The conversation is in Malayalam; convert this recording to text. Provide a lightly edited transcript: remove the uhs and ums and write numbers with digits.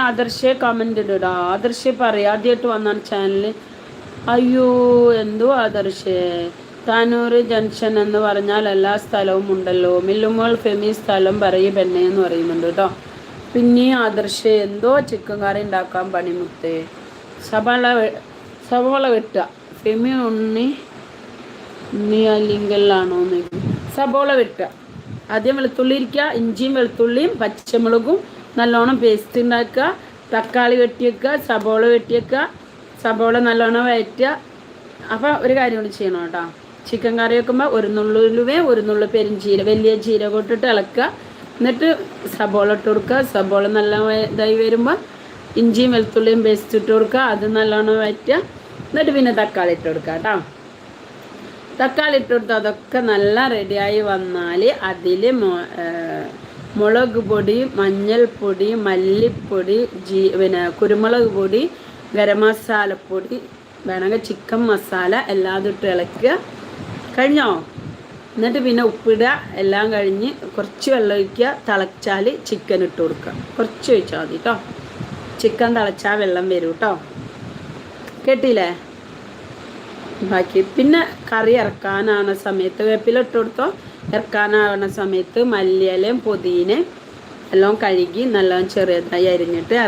ആദർശേ കമൻ്റ് ഇടാ. ആദർശേ പറയാം, ആദ്യമായിട്ട് വന്നാണ് ചാനൽ. അയ്യോ എന്തോ ആദർശേ, താനൂർ ജംഗ്ഷൻ എന്ന് പറഞ്ഞാൽ എല്ലാ സ്ഥലവും ഉണ്ടല്ലോ. മില്ലുമോൾ ഫെമി സ്ഥലം പറയും പെണ്ണെ എന്ന് പറയുന്നുണ്ട് കേട്ടോ. പിന്നെ ആദർശേ എന്തോ ചിക്കൻ കറി ഉണ്ടാക്കാൻ പണിമുത്തേ. സവാള വെട്ടുക. ഫെമി ഉണ്ണി അല്ലെങ്കിലാണോ? സബോള വെട്ടുക. ആദ്യം വെളുത്തുള്ളി ഇരിക്കുക, ഇഞ്ചിയും വെളുത്തുള്ളിയും പച്ചമുളകും നല്ലോണം പേസ്റ്റ് ഉണ്ടാക്കുക. തക്കാളി വെട്ടിയേക്കുക, സബോള വെട്ടിയേക്കുക. സബോള നല്ലോണം വഴറ്റുക. അപ്പോൾ ഒരു കാര്യം കൂടി ചെയ്യണം കേട്ടോ. ചിക്കൻ കറി വെക്കുമ്പോൾ ഒരു നുള്ളുലുവേ ഒരു നുള്ളു വലിയ ജീരകം ഇട്ടിട്ട് ഇളക്കുക. എന്നിട്ട് സബോള ഇട്ട് കൊടുക്കുക. സബോള നല്ല ഇതായി വരുമ്പോൾ ഇഞ്ചിയും വെളുത്തുള്ളിയും പേസ്റ്റ് ഇട്ട് കൊടുക്കുക. അത് നല്ലോണം വഴറ്റുക. എന്നിട്ട് പിന്നെ തക്കാളി ഇട്ട് കൊടുക്കുക കേട്ടോ. തക്കാളി ഇട്ട് കൊടുത്ത് അതൊക്കെ നല്ല റെഡിയായി വന്നാൽ അതിൽ മുളക് പൊടി, മഞ്ഞൾപ്പൊടി, മല്ലിപ്പൊടി, പിന്നെ കുരുമുളക് പൊടി, ഗരം മസാലപ്പൊടി, വേണമെങ്കിൽ ചിക്കൻ മസാല എല്ലാതും ഇട്ട് ഇളക്കുക. കഴിഞ്ഞോ? എന്നിട്ട് പിന്നെ ഉപ്പിടുക. എല്ലാം കഴിഞ്ഞ് കുറച്ച് വെള്ളം ഒഴിക്കുക. തിളച്ചാൽ ചിക്കൻ ഇട്ട് കൊടുക്കുക. കുറച്ച് ഒഴിച്ചാൽ മതി കേട്ടോ. ചിക്കൻ തിളച്ചാൽ വെള്ളം വരും കേട്ടോ. കേട്ടില്ലേ? ബാക്കി പിന്നെ കറി ഇറക്കാനാവുന്ന സമയത്ത് വേപ്പില ഇട്ട് കൊടുത്തോ. ഇറക്കാനാവുന്ന സമയത്ത് മല്ലിയിലയും പുതിനയും എല്ലാം കഴുകി നല്ലോണം ചെറിയതായി അരിഞ്ഞിട്ട്